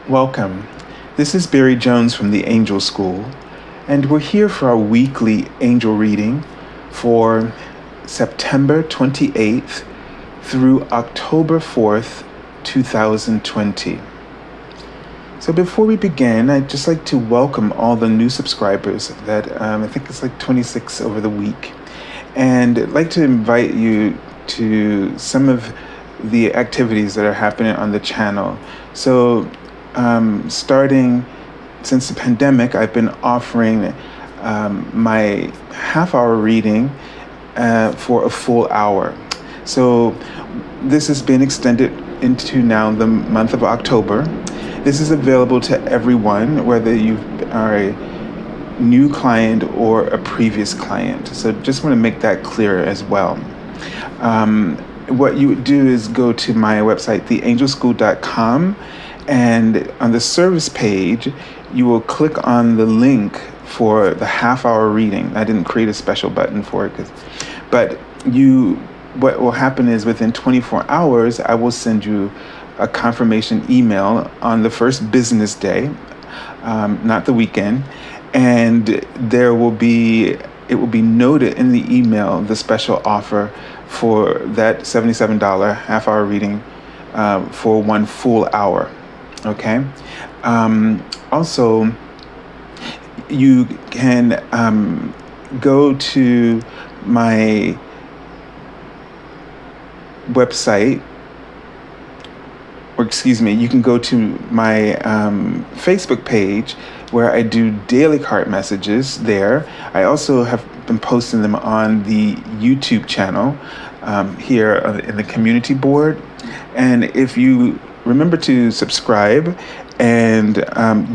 Welcome. This is Barry Jones from the Angel School, and we're here for our weekly angel reading for September 28th through October 4th, 2020. So before we begin, I'd just like to welcome all the new subscribers that I think it's like 26 over the week. And I'd like to invite you to some of the activities that are happening on the channel. So starting since the pandemic, I've been offering my half-hour reading for a full hour. So this has been extended into now the month of October. This is available to everyone, whether you are a new client or a previous client. So just want to make that clear as well. What you would do is go to my website, theangelschool.com, and on the service page, you will click on the link for the half-hour reading. I didn't create a special button for it, but what will happen is within 24 hours, I will send you a confirmation email on the first business day, not the weekend, and it will be noted in the email, the special offer for that $77 half-hour reading for one full hour. Okay. Also, you can go to my website, you can go to my Facebook page where I do daily card messages there. I also have been posting them on the YouTube channel here in the community board. And if you remember to subscribe, and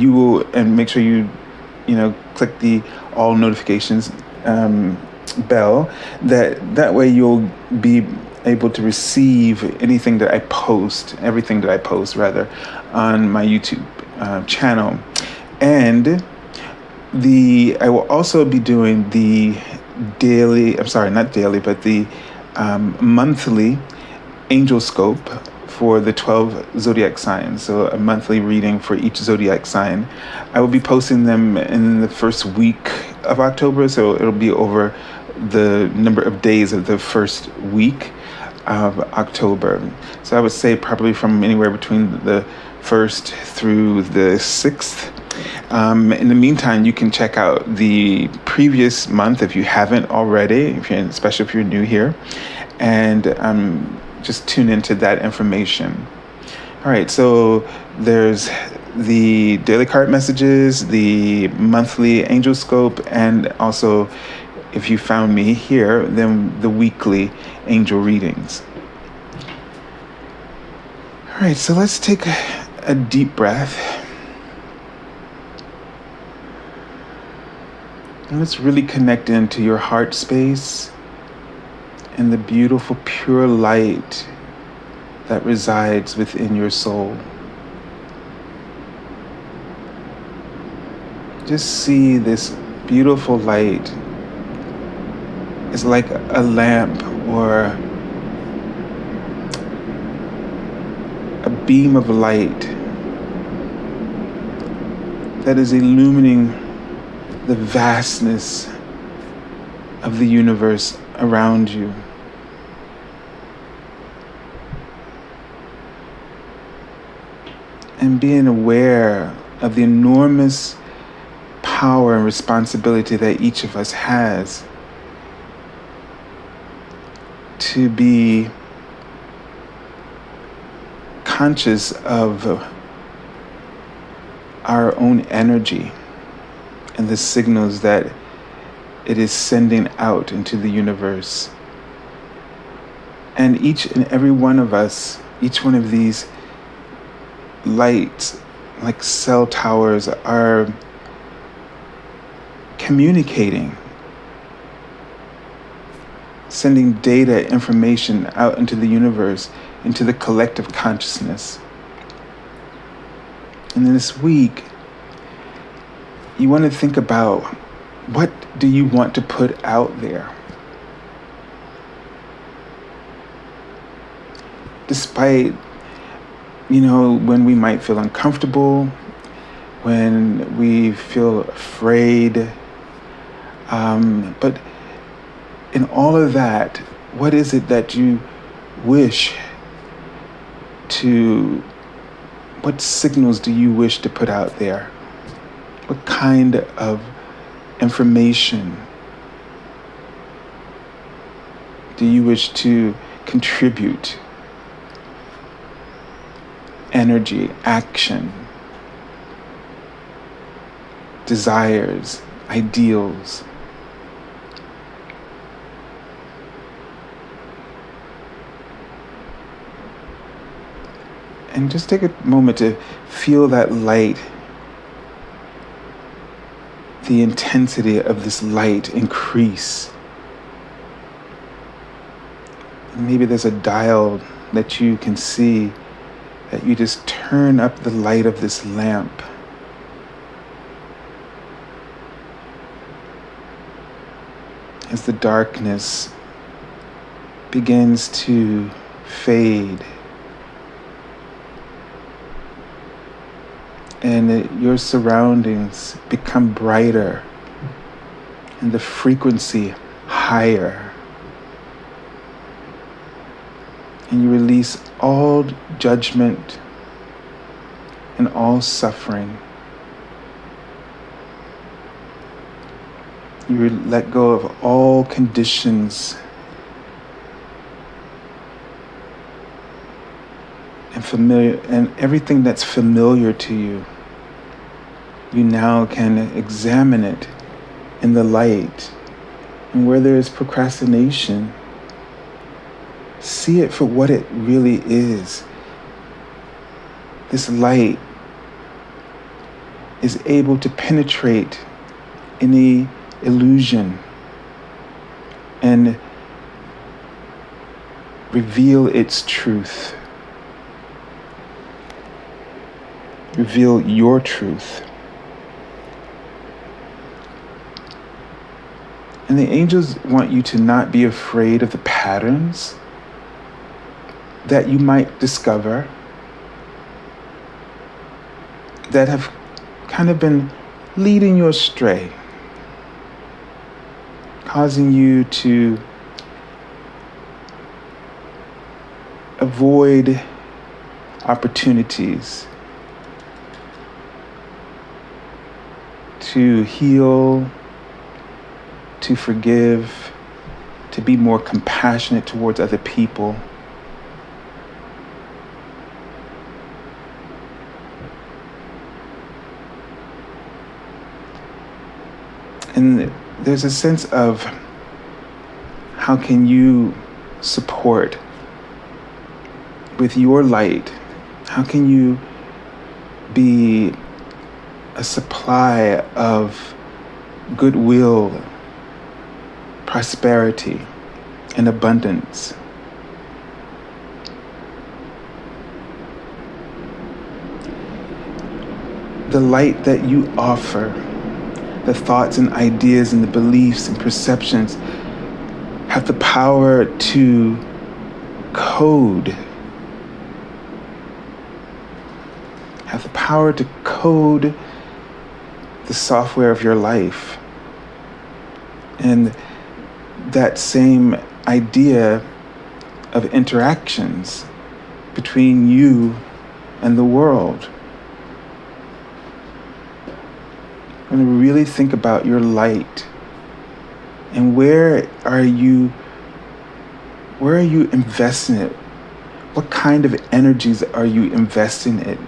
you will, and make sure you click the all notifications bell. That way you'll be able to receive everything that I post on my YouTube channel. And I will also be doing the monthly angel scope for the 12 zodiac signs. So a monthly reading for each zodiac sign. I will be posting them in the first week of October, so it'll be over the number of days of the first week of October. So I would say probably from anywhere between the 1st through the 6th. In the meantime, you can check out the previous month if you haven't already, especially if you're new here, and just tune into that information. All right, so there's the daily card messages, the monthly angel scope, and also, if you found me here, then the weekly angel readings. All right, so let's take a deep breath. And let's really connect into your heart space and the beautiful pure light that resides within your soul. Just see this beautiful light. It's like a lamp or a beam of light that is illumining the vastness of the universe around you. And being aware of the enormous power and responsibility that each of us has to be conscious of our own energy and the signals that it is sending out into the universe. And each and every one of us, each one of these lights, like cell towers, are communicating, sending data, information out into the universe, into the collective consciousness. And then this week, you want to think about, what do you want to put out there? Despite when we might feel uncomfortable, when we feel afraid. But in all of that, what is it that you wish what signals do you wish to put out there? What kind of information do you wish to contribute? Energy, action, desires, ideals. And just take a moment to feel that light, the intensity of this light increase. Maybe there's a dial that you can see that you just turn up the light of this lamp. As the darkness begins to fade and your surroundings become brighter and the frequency higher, and you release all judgment and all suffering. You let go of all conditions and everything that's familiar to you. You now can examine it in the light. And where there is procrastination, see it for what it really is. This light is able to penetrate any illusion and reveal its truth. Reveal your truth. And the angels want you to not be afraid of the patterns that you might discover that have kind of been leading you astray, causing you to avoid opportunities to heal, to forgive, to be more compassionate towards other people. And there's a sense of how can you support with your light? How can you be a supply of goodwill, prosperity, and abundance? The light that you offer, the thoughts and ideas and the beliefs and perceptions have the power to code, have the power to code the software of your life. And that same idea of interactions between you and the world. And really think about your light and where are you investing it? What kind of energies are you investing in?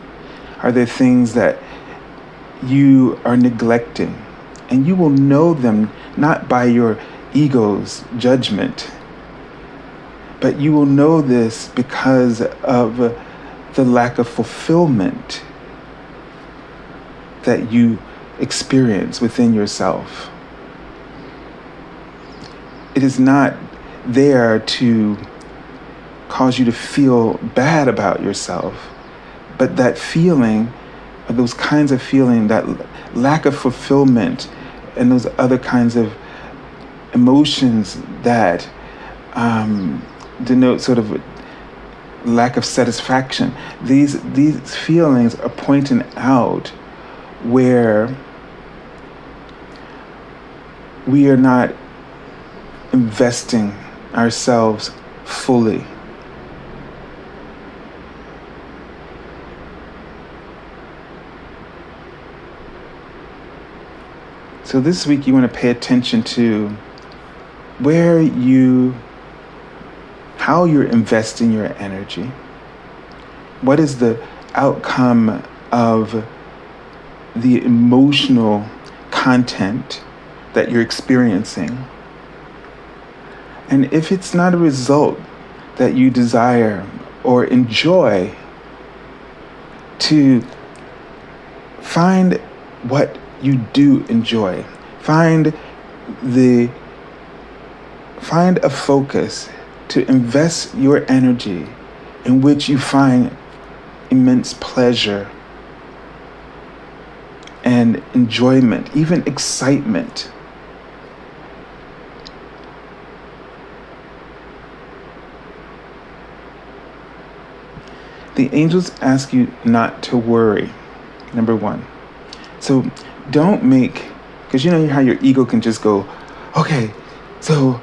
Are there things that you are neglecting? And you will know them not by your ego's judgment, but you will know this because of the lack of fulfillment that you experience within yourself. It is not there to cause you to feel bad about yourself, but that feeling, or those kinds of feeling, that lack of fulfillment and those other kinds of emotions that denote sort of lack of satisfaction. These feelings are pointing out where we are not investing ourselves fully. So this week you want to pay attention to how you're investing your energy. What is the outcome of the emotional content that you're experiencing? And if it's not a result that you desire or enjoy, to find what you do enjoy. Find a focus to invest your energy in which you find immense pleasure and enjoyment, even excitement. The angels ask you not to worry, number one. So don't because you know how your ego can just go, okay, so,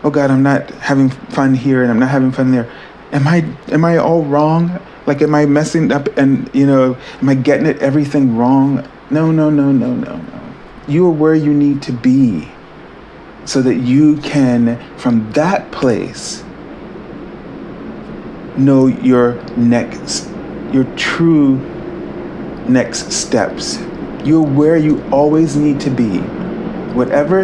oh God, I'm not having fun here and I'm not having fun there. Am I all wrong? Like, am I messing up and, am I getting everything wrong? No. You are where you need to be so that you can, from that place, know your true next steps. You're where you always need to be. Whatever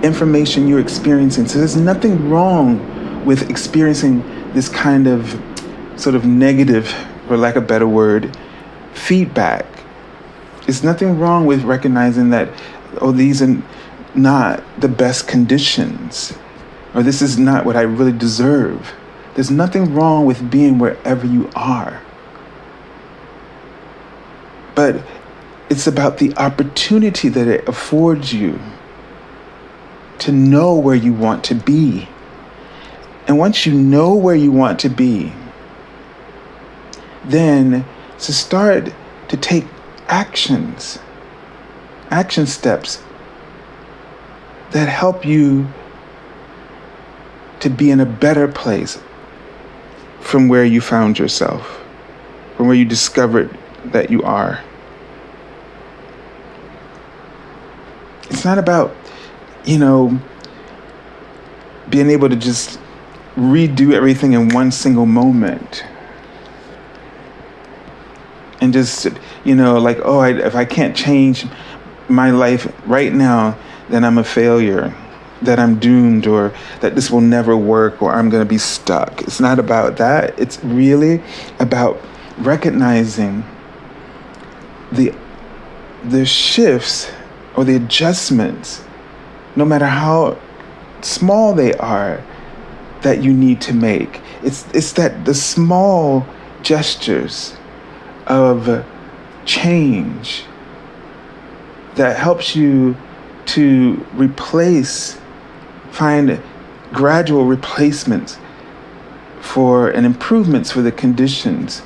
information you're experiencing. So there's nothing wrong with experiencing this kind of sort of negative, for lack of a better word, feedback. There's nothing wrong with recognizing that, these are not the best conditions, or this is not what I really deserve. There's nothing wrong with being wherever you are. But it's about the opportunity that it affords you to know where you want to be. And once you know where you want to be, then to start to take action steps that help you to be in a better place from where you found yourself, from where you discovered that you are. It's not about, being able to just redo everything in one single moment. And just, if I can't change my life right now, then I'm a failure, that I'm doomed, or that this will never work, or I'm going to be stuck. It's not about that. It's really about recognizing the shifts or the adjustments, no matter how small they are, that you need to make. It's that the small gestures of change that helps you to find gradual replacements and improvements for the conditions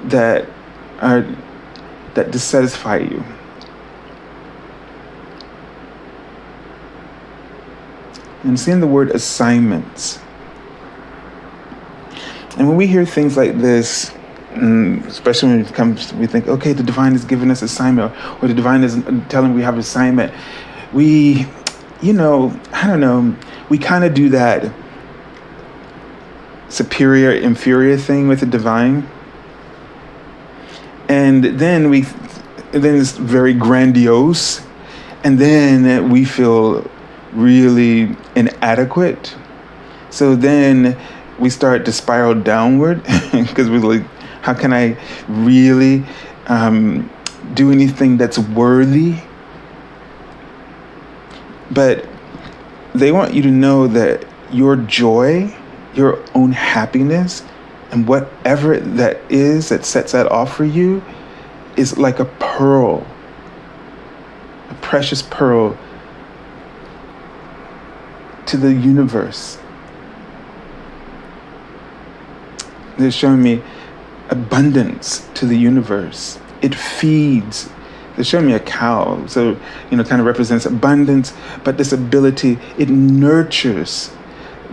that dissatisfy you. And seeing the word assignments. And when we hear things like this, especially when it comes, we think, okay, the divine is giving us assignment, or the divine is telling we have assignment. We, I don't know, we kind of do that superior, inferior thing with the divine. And then it's very grandiose. And then we feel really inadequate. So then we start to spiral downward because we're like, how can I really do anything that's worthy? But they want you to know that your joy, your own happiness, and whatever that is that sets that off for you is like a pearl, a precious pearl to the universe. They're showing me abundance to the universe. It feeds. They're showing me a cow, so kind of represents abundance, but this ability, it nurtures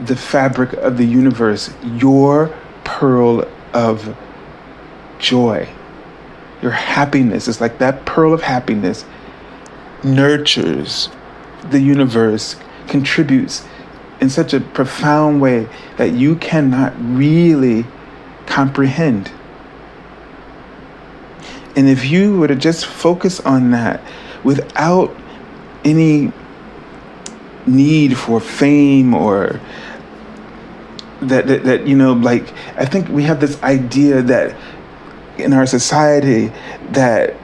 the fabric of the universe, your pearl of joy. Your happiness is like that pearl of happiness nurtures the universe, contributes in such a profound way that you cannot really comprehend. And if you were to just focus on that without any need for fame or that like, I think we have this idea that in our society that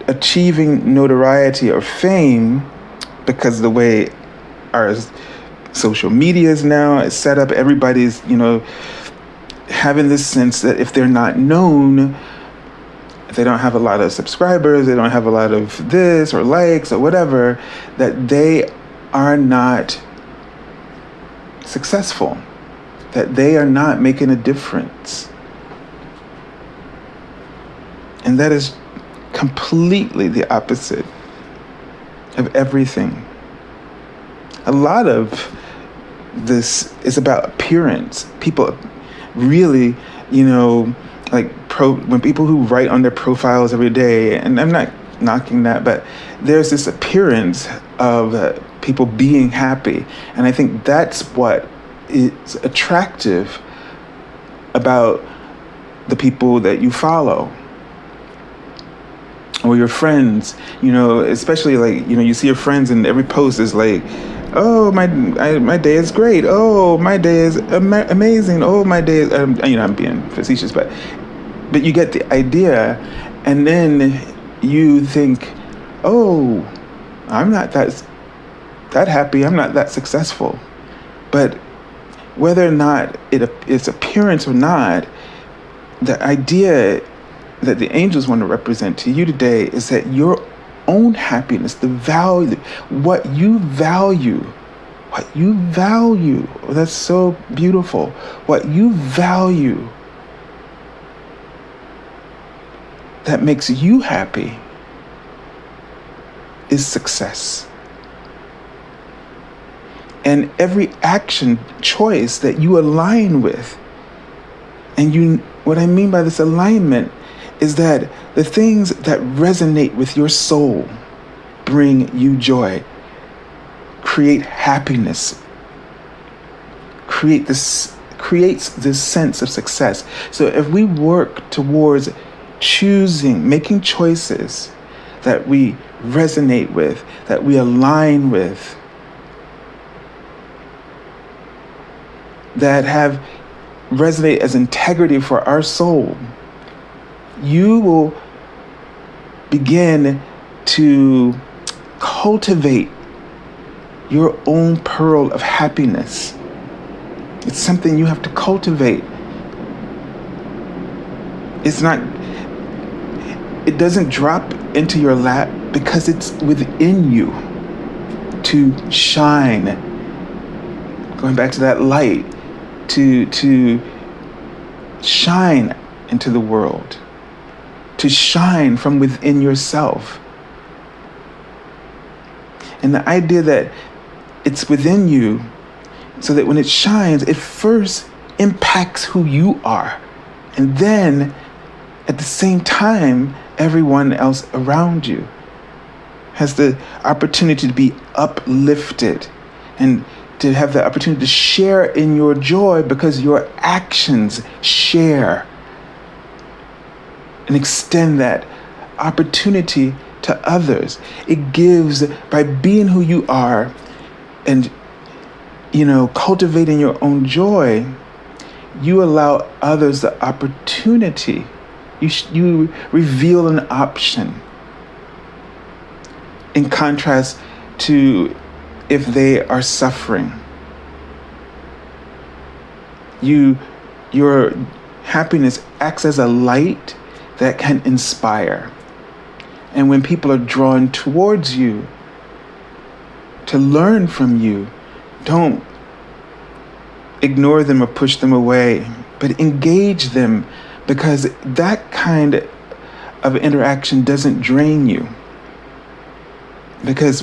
achieving notoriety or fame, because of the way our social media is now, it's set up, everybody's, having this sense that if they're not known, if they don't have a lot of subscribers, they don't have a lot of this or likes or whatever, that they are not successful, that they are not making a difference. And that is completely the opposite of everything. A lot of this is about appearance. People really, when people who write on their profiles every day, and I'm not knocking that, but there's this appearance of people being happy. And I think that's what is attractive about the people that you follow or your friends, especially you see your friends and every post is like, oh, my day is great. Oh, my day is amazing. Oh, my day is, I'm being facetious, but you get the idea. And then you think, oh, I'm not that happy. I'm not that successful. But whether or not it's appearance or not, the idea that the angels want to represent to you today is that your own happiness, the value, what you value, oh, that's so beautiful, what you value that makes you happy is success. And every action choice that you align with, and what I mean by this alignment is that the things that resonate with your soul bring you joy, create happiness, creates this sense of success. So if we work towards making choices that we resonate with, that we align with, that resonate as integrity for our soul, you will begin to cultivate your own pearl of happiness. It's something you have to cultivate. It doesn't drop into your lap because it's within you to shine. Going back to that light, to shine into the world, to shine from within yourself. And the idea that it's within you so that when it shines, it first impacts who you are. And then at the same time, everyone else around you has the opportunity to be uplifted and to have the opportunity to share in your joy because your actions share and extend that opportunity to others. It gives, by being who you are and, cultivating your own joy, you allow others the opportunity. You reveal an option. In contrast to if they are suffering. Your happiness acts as a light that can inspire. And when people are drawn towards you to learn from you, don't ignore them or push them away. but engage them, because that kind of interaction doesn't drain you. Because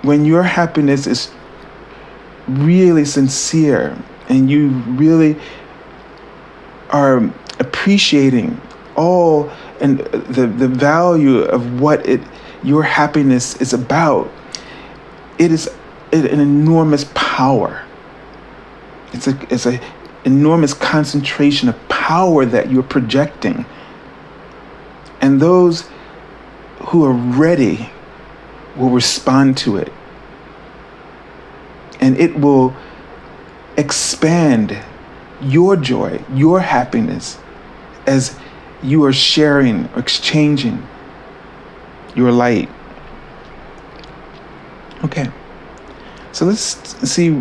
when your happiness is really sincere and you really are appreciating all and the value of what your happiness is about, it is an enormous power. It's a enormous concentration of power that you're projecting. And those who are ready will respond to it. And it will expand your joy, your happiness, as you are sharing or exchanging your light. Okay, so let's see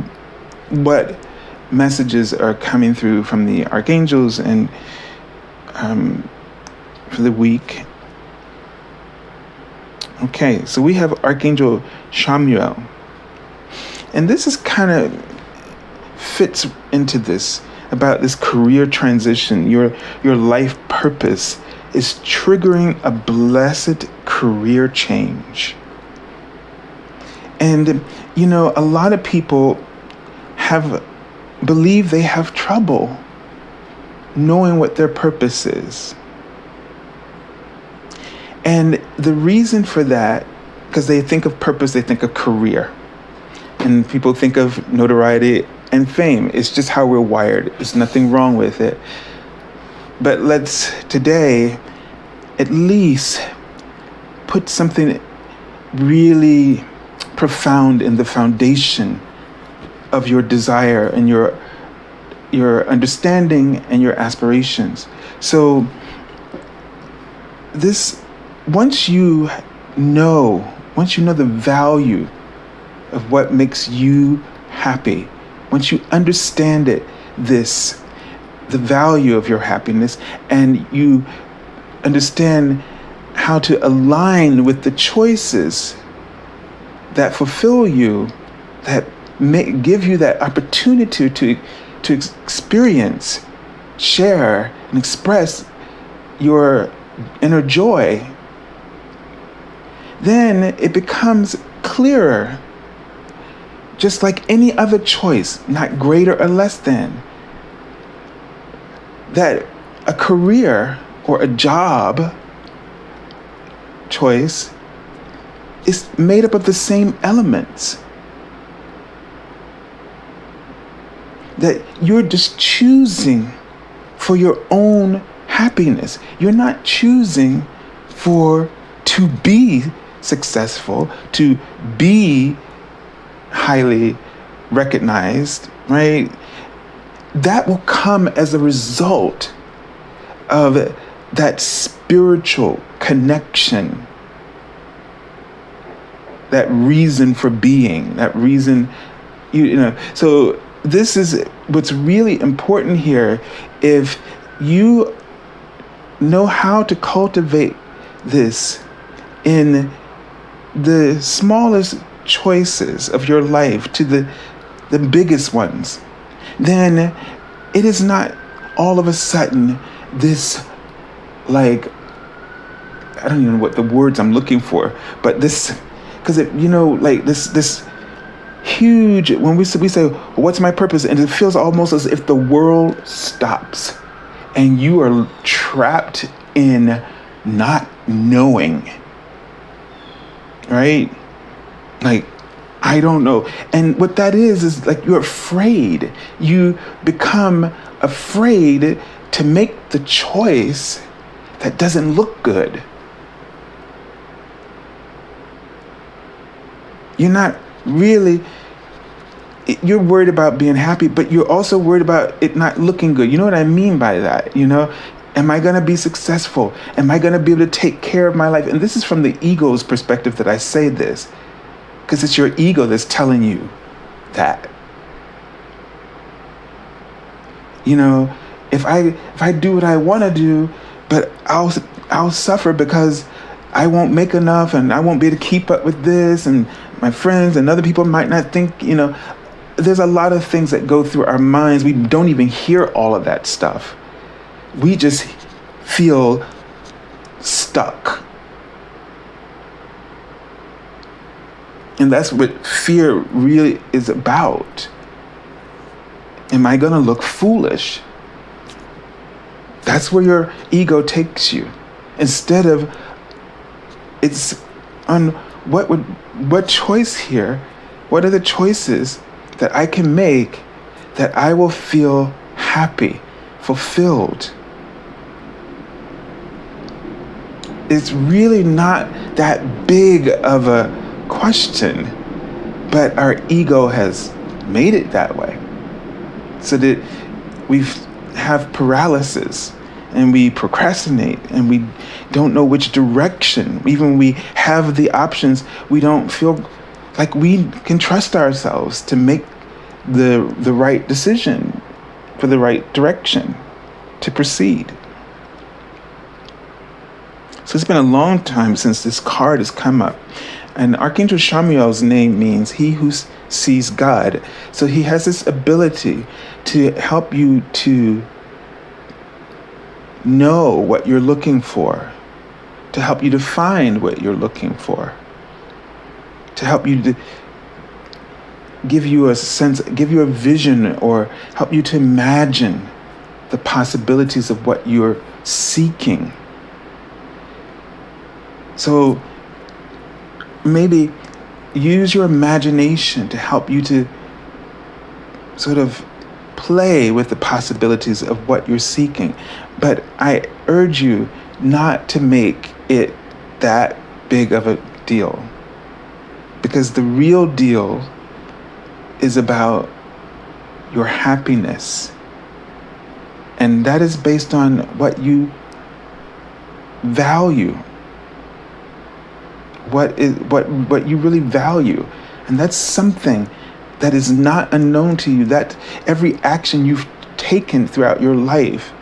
what messages are coming through from the archangels and for the week. Okay, so we have Archangel Chamuel. And this is kind of fits into this, about this career transition. Your life purpose is triggering a blessed career change. And, a lot of people believe they have trouble knowing what their purpose is. And the reason for that, because they think of purpose, they think of career. And people think of notoriety and fame. It's just how we're wired. There's nothing wrong with it. But let's today at least put something really profound in the foundation of your desire and your understanding and your aspirations. So once you know the value of what makes you happy, once you understand the value of your happiness, and you understand how to align with the choices that fulfill you, that give you that opportunity to experience, share, and express your inner joy, then it becomes clearer, just like any other choice, not greater or less than, that a career or a job choice is made up of the same elements. That you're just choosing for your own happiness. You're not choosing to be successful, to be highly recognized, right? That will come as a result of that spiritual connection, that reason for being, that reason, So this is what's really important here. If you know how to cultivate this in the smallest choices of your life to the biggest ones, then it is not all of a sudden this, like, I don't even know what the words I'm looking for, but this, because this huge, when we say, what's my purpose? And it feels almost as if the world stops and you are trapped in not knowing, right? Like, I don't know. And what that is like you're afraid. You become afraid to make the choice that doesn't look good. You're not really, you're worried about being happy, but you're also worried about it not looking good. You know what I mean by that? Am I going to be successful? Am I going to be able to take care of my life? And this is from the ego's perspective that I say this, because it's your ego that's telling you that. If I do what I want to do, but I'll suffer because I won't make enough, and I won't be able to keep up with this, and my friends and other people might not think, there's a lot of things that go through our minds. We don't even hear all of that stuff. We just feel stuck. And that's what fear really is about. Am I going to look foolish? That's where your ego takes you. Instead of, it's on what choice here, what are the choices that I can make that I will feel happy, fulfilled? It's really not that big of a question, but our ego has made it that way. So that we have paralysis and we procrastinate and we don't know which direction. Even when we have the options, we don't feel like we can trust ourselves to make the right decision for the right direction to proceed. So it's been a long time since this card has come up. And Archangel Chamuel's name means he who sees God. So he has this ability to help you to know what you're looking for, to help you to find what you're looking for, to help you to give you a sense, give you a vision, or help you to imagine the possibilities of what you're seeking. So maybe use your imagination to help you to sort of play with the possibilities of what you're seeking. But I urge you not to make it that big of a deal. Because the real deal is about your happiness. And that is based on what you value. What you really value. And that's something that is not unknown to you. That every action you've taken throughout your life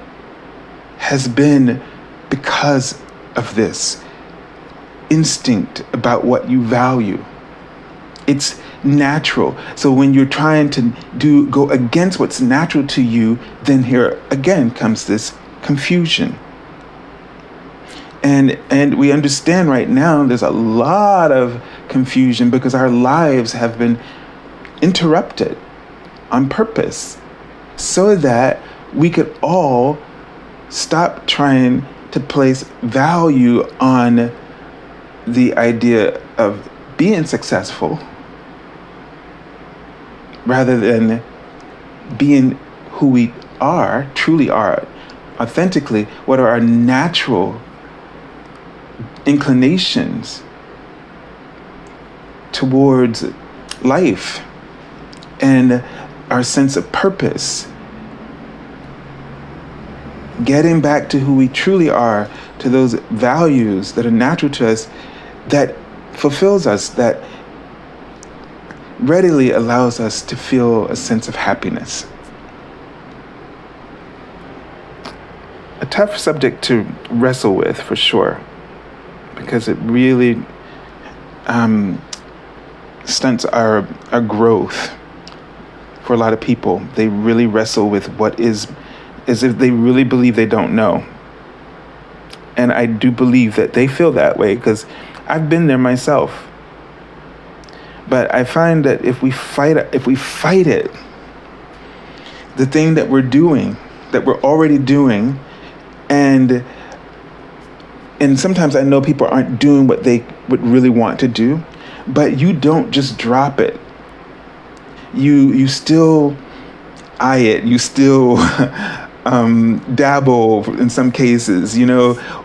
has been because of this instinct about what you value. It's natural. So when you're trying to go against what's natural to you, then here again comes this confusion. And we understand right now there's a lot of confusion because our lives have been interrupted on purpose so that we could all stop trying to place value on the idea of being successful rather than being who we are, truly are, authentically, what are our natural inclinations towards life and our sense of purpose. Getting back to who we truly are, to those values that are natural to us, that fulfills us, that readily allows us to feel a sense of happiness. A tough subject to wrestle with, for sure, because it really stunts our growth for a lot of people. They really wrestle with what is, as if they really believe they don't know. And I do believe that they feel that way because I've been there myself. But I find that if we fight it, the thing that we're doing, that we're already doing, and sometimes I know people aren't doing what they would really want to do, but you don't just drop it. You still eye it. You still dabble in some cases,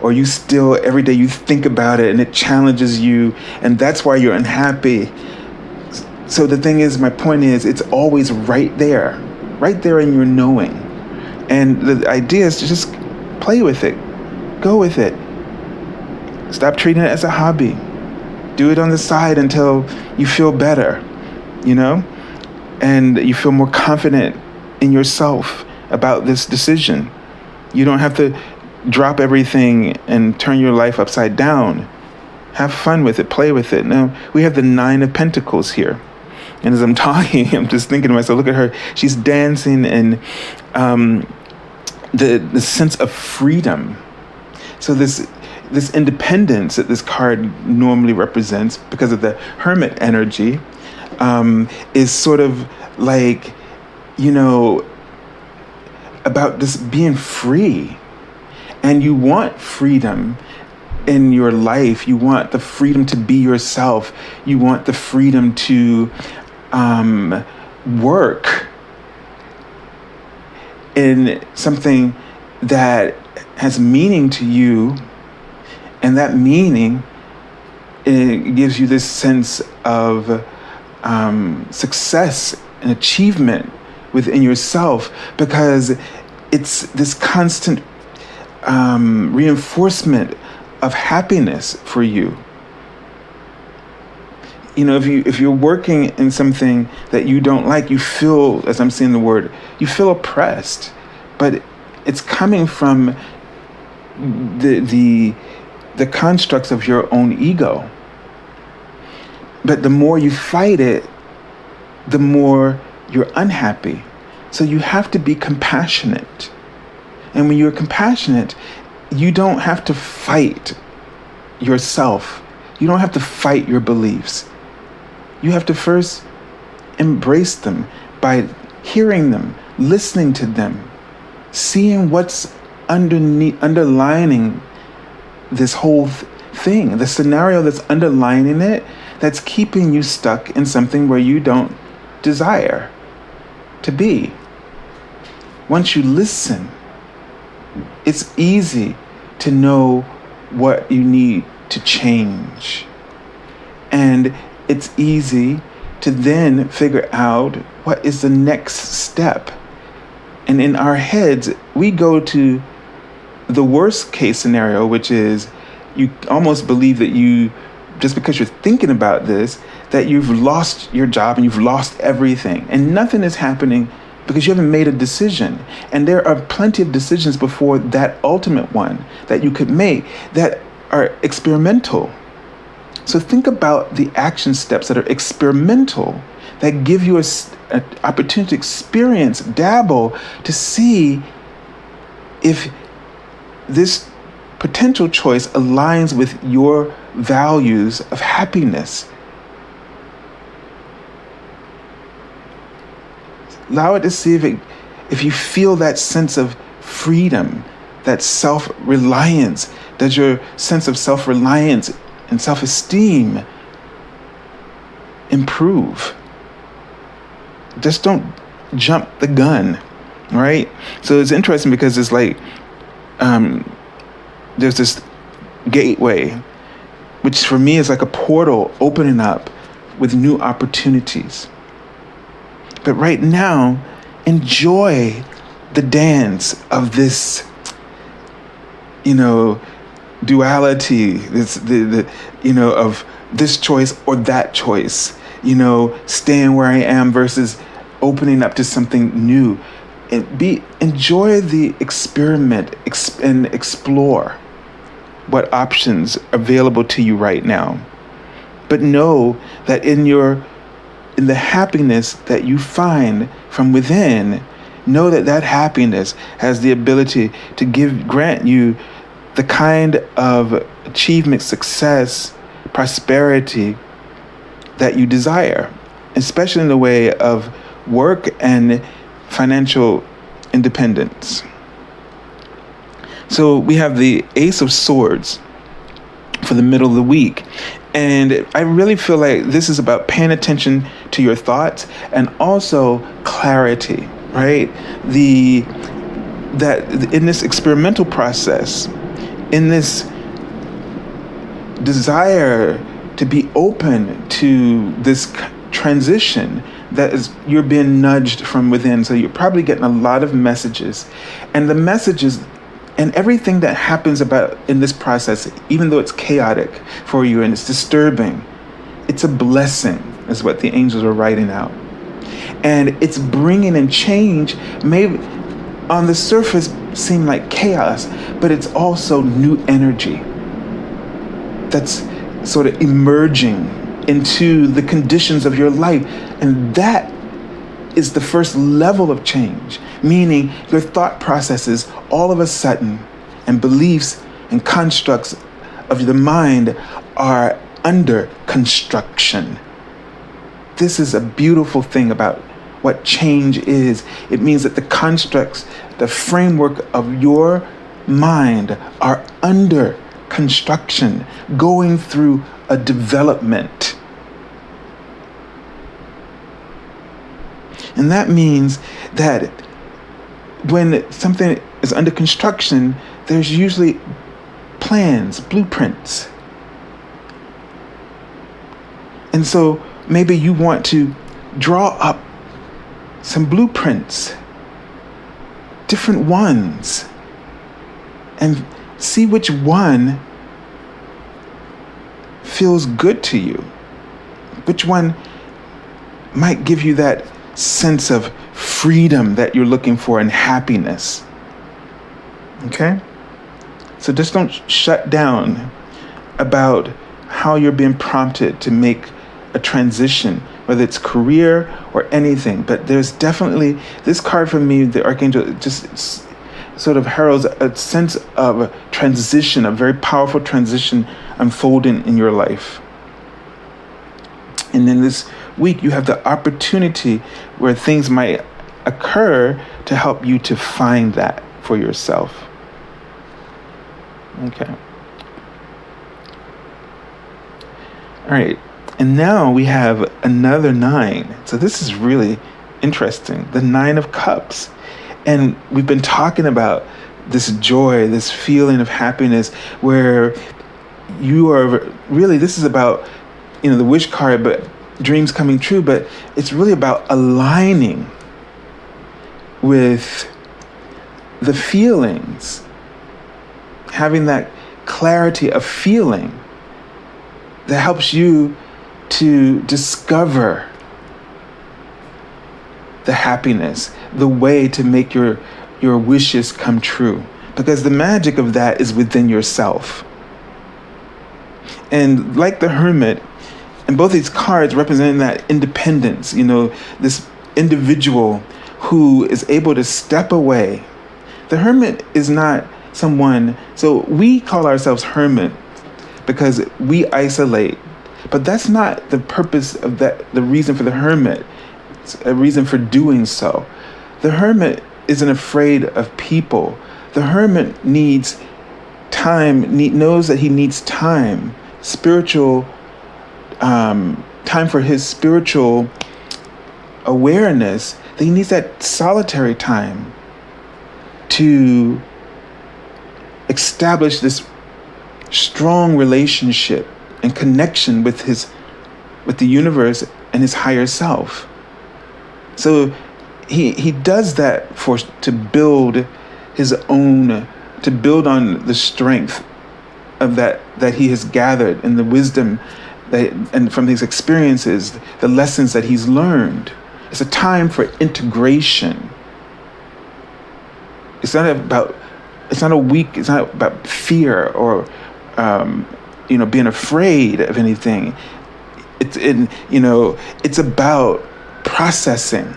or you still every day you think about it and it challenges you, and that's why you're unhappy. So the thing is, my point is, it's always right there in your knowing. And the idea is to just play with it. Go with it. Stop treating it as a hobby. Do it on the side until you feel better, and you feel more confident in yourself about this decision. You don't have to drop everything and turn your life upside down. Have fun with it. Play with it. Now, we have the 9 of Pentacles here. And as I'm talking, I'm just thinking to myself, look at her. She's dancing, and the sense of freedom. So this independence that this card normally represents, because of the hermit energy, is sort of like, about just being free. And you want freedom in your life. You want the freedom to be yourself. You want the freedom to work in something that has meaning to you, and that meaning, it gives you this sense of success and achievement within yourself, because it's this constant reinforcement of happiness for you. If you're working in something that you don't like, you feel, as I'm saying the word, you feel oppressed, but it's coming from the constructs of your own ego. But the more you fight it, the more you're unhappy. So you have to be compassionate. And when you're compassionate, you don't have to fight yourself. You don't have to fight your beliefs. You have to first embrace them by hearing them, listening to them, seeing what's underlining this whole thing, the scenario that's underlining it, that's keeping you stuck in something where you don't desire to be. Once you listen, it's easy to know what you need to change. And it's easy to then figure out what is the next step. And in our heads, we go to the worst case scenario, which is you almost believe that you, just because you're thinking about this, that you've lost your job and you've lost everything. And nothing is happening because you haven't made a decision. And there are plenty of decisions before that ultimate one that you could make that are experimental. So think about the action steps that are experimental, that give you an opportunity to experience, dabble, to see if this potential choice aligns with your values of happiness. Allow it to see if you feel that sense of freedom, that self-reliance. Does your sense of self-reliance and self-esteem improve? Just don't jump the gun, right? So it's interesting because it's like there's this gateway, which for me is like a portal opening up with new opportunities. But right now, enjoy the dance of this, duality, of this choice or that choice, staying where I am versus opening up to something new. Enjoy the experiment and explore what options are available to you right now. But know that in the happiness that you find from within, know that happiness has the ability to grant you the kind of achievement, success, prosperity that you desire, especially in the way of work and financial independence. So we have the Ace of Swords for the middle of the week. And I really feel like this is about paying attention to your thoughts and also clarity, right? That in this experimental process, in this desire to be open to this transition, you're being nudged from within. So you're probably getting a lot of messages, and the messages and everything that happens in this process, even though it's chaotic for you and it's disturbing, it's a blessing, is what the angels are writing out. And it's bringing in change, maybe on the surface seem like chaos, but it's also new energy that's sort of emerging into the conditions of your life. And that is the first level of change, meaning your thought processes all of a sudden and beliefs and constructs of the mind are under construction. This is a beautiful thing about what change is. It means that the constructs, the framework of your mind are under construction, going through a development. And that means that when something is under construction, there's usually plans, blueprints. And so maybe you want to draw up some blueprints, different ones, and see which one feels good to you. Which one might give you that sense of freedom that you're looking for and happiness. Okay? So just don't shut down about how you're being prompted to make a transition, whether it's career or anything. But there's definitely, this card for me, the Archangel, just sort of heralds a sense of transition, a very powerful transition unfolding in your life. And then this week, you have the opportunity where things might occur to help you to find that for yourself. Okay. All right. And now we have another 9. So this is really interesting. The 9 of Cups. And we've been talking about this joy, this feeling of happiness, where you are really, this is about, the wish card, but dreams coming true, but it's really about aligning with the feelings, having that clarity of feeling that helps you to discover the happiness, the way to make your wishes come true. Because the magic of that is within yourself. And like the Hermit, and both these cards representing that independence, this individual who is able to step away. The Hermit is not someone, so we call ourselves hermit because we isolate, but that's not the purpose of that, the reason for the Hermit. It's a reason for doing so. The Hermit isn't afraid of people. The Hermit needs time, knows that he needs time, spiritual time for his spiritual awareness. That he needs that solitary time to establish this strong relationship and connection with the universe and his higher self. So he does that to build his own, to build on the strength of that he has gathered and the wisdom and from his experiences, the lessons that he's learned. It's a time for integration. It's not about fear or being afraid of anything. It's about processing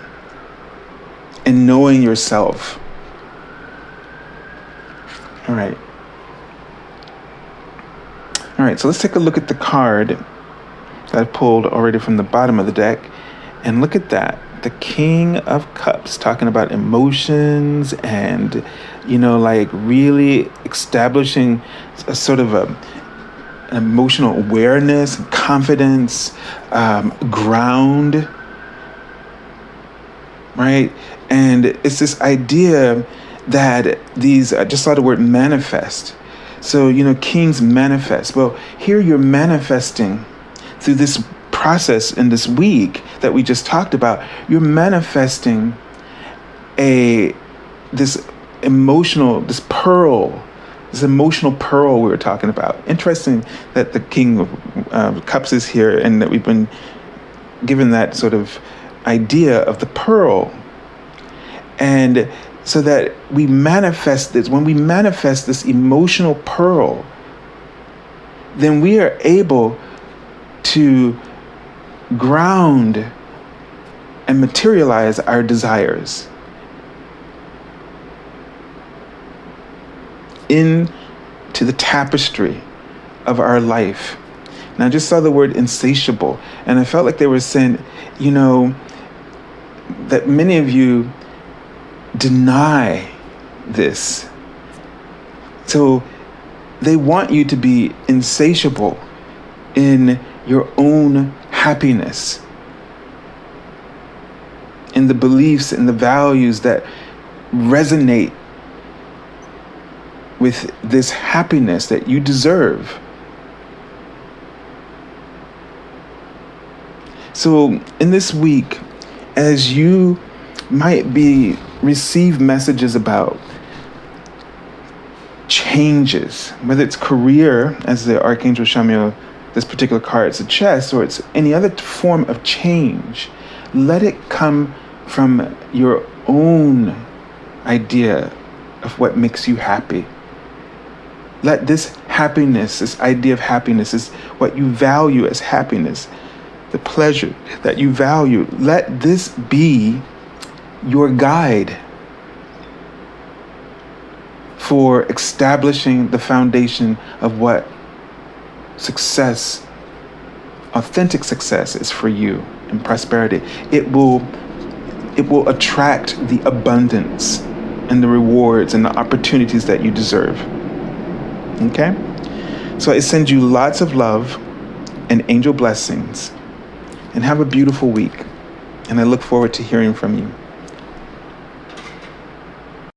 and knowing yourself. All right, so let's take a look at the card that I pulled already from the bottom of the deck. And look at that. The King of Cups, talking about emotions and, really establishing a sort of an emotional awareness, confidence, ground, right? And it's this idea that I just saw the word manifest. So, kings manifest. Well, here you're manifesting through this process in this week that we just talked about. You're manifesting this emotional pearl we were talking about. Interesting that the King of Cups is here and that we've been given that sort of idea of the pearl. And so that we manifest this, when we manifest this emotional pearl, then we are able to ground and materialize our desires into the tapestry of our life. And I just saw the word insatiable, and I felt like they were saying, that many of you deny this. So they want you to be insatiable in your own happiness, in the beliefs and the values that resonate with this happiness that you deserve. So in this week, as you might receive messages about changes, whether it's career, as the Archangel Chamuel, this particular card, it's a chess, or it's any other form of change, let it come from your own idea of what makes you happy. Let this happiness, this idea of happiness, is what you value as happiness, the pleasure that you value, let this be your guide for establishing the foundation of what success, authentic success, is for you, and prosperity. It will attract the abundance and the rewards and the opportunities that you deserve. Okay? So I send you lots of love and angel blessings, and have a beautiful week. And I look forward to hearing from you.